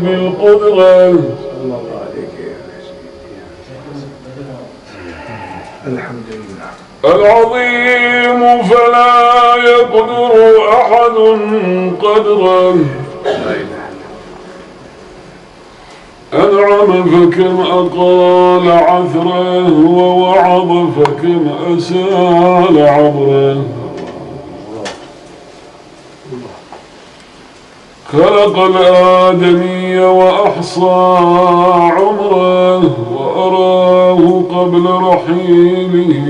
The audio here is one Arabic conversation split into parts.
بالقدرة. الله عليك يا سيدي. الحمد لله. العظيم فلا يقدر أحد قدره. أنعم فكم أقال عثره، ووعظ فكم أسال عبره. خلق الآدمي وأحصى عمره، وأراه قبل رحيله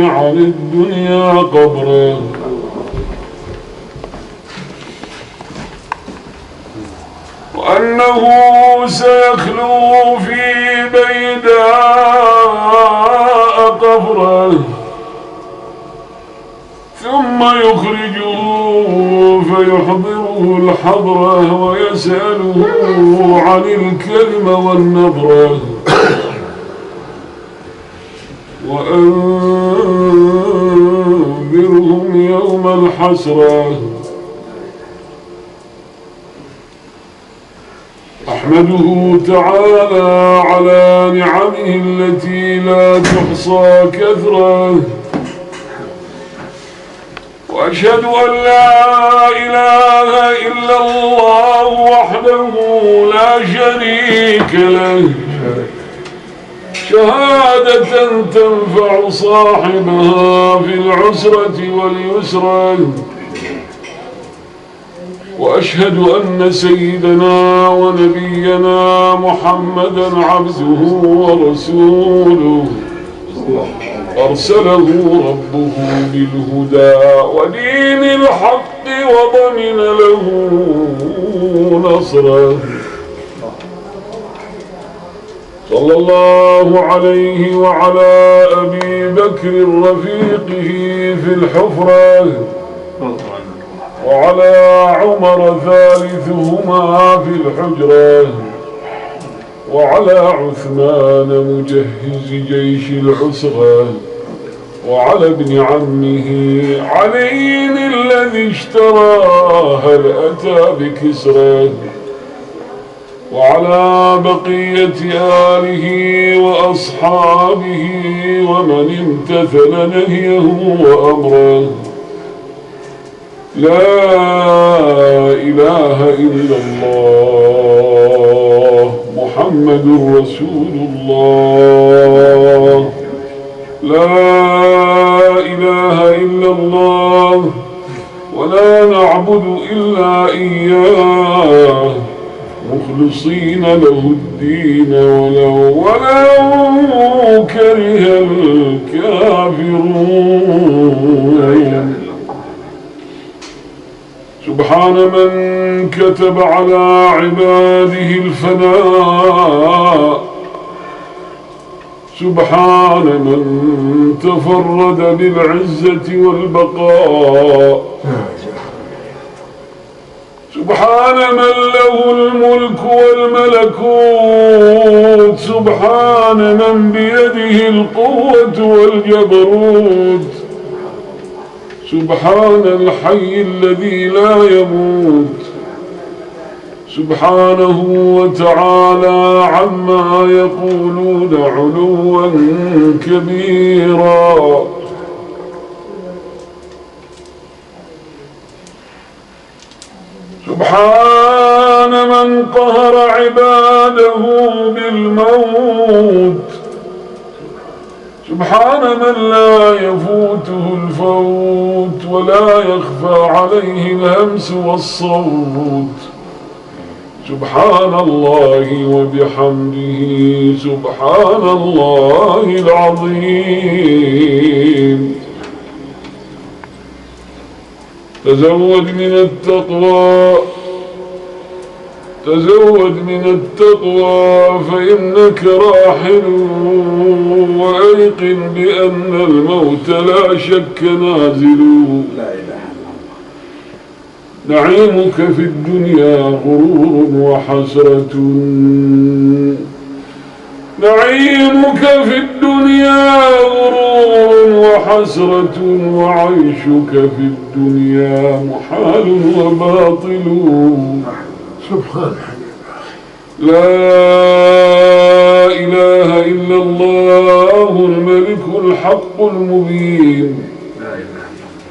عن الدنيا قبره. وأنه سيخلو في بيداء قبره، ثم يخرجه فيحضره الحضرة، ويسأله عن الكلمة والنظرة. وأنذرهم يوم الحسرة. أحمده تعالى على نعمه التي لا تحصى كثرة، وأشهد أن لا إله إلا الله وحده لا شريك له، شهادة تنفع صاحبها في العسرة واليسرى. وأشهد أن سيدنا ونبينا محمدا عبده ورسوله، أرسله ربه بالهدى ودين الحق، وضمن له نصره. صلى الله عليه وعلى أبي بكر رفيقه في الحفرة، وعلى عمر ثالثهما في الحجرة، وعلى عثمان مجهز جيش العسرة، وعلى ابن عمه علي الذي اشترى هل أتى بكسرى، وعلى بقية آله وأصحابه ومن امتثل نهيه وأمره. لا إله إلا الله محمد رسول الله. لا إله إلا الله، ولا نعبد إلا إياه مخلصين له الدين ولو كره الكافرون. سبحان من كتب على عباده الفناء، سبحان من تفرد بالعزة والبقاء، سبحان من له الملك والملكوت، سبحان من بيده القوة والجبروت، سبحان الحي الذي لا يموت، سبحانه وتعالى عما يقولون علوا كبيرا. سبحان من قهر عباده بالموت، سبحان من لا يفوته الفوت ولا يخفى عليه الهمس والصوت. سبحان الله وبحمده، سبحان الله العظيم. تزود من التقوى، تزود من التقوى فإنك راحل، وأيقن بأن الموت لا شك نازل. لا إله إلا الله. نعيمك في الدنيا غرور وحسرة، نعيمك في الدنيا غرور وحسرة، وعيشك في الدنيا محال وباطل. سبحان لا إله إلا الله الملك الحق المبين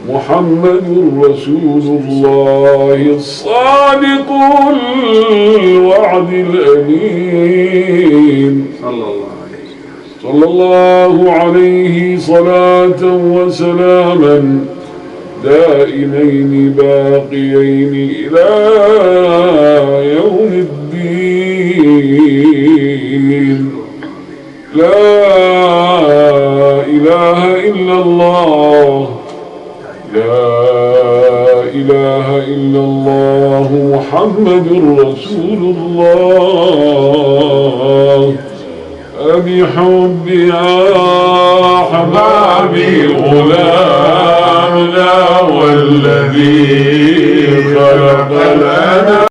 محمد رسول الله الصادق الوعد الأمين صلى الله عليه صلاة وسلاما دائمين باقيين إلى يوم الدين. لا إله إلا الله لا إله إلا الله محمد رسول الله. بحب أحبابي غلامنا والذي خلق لنا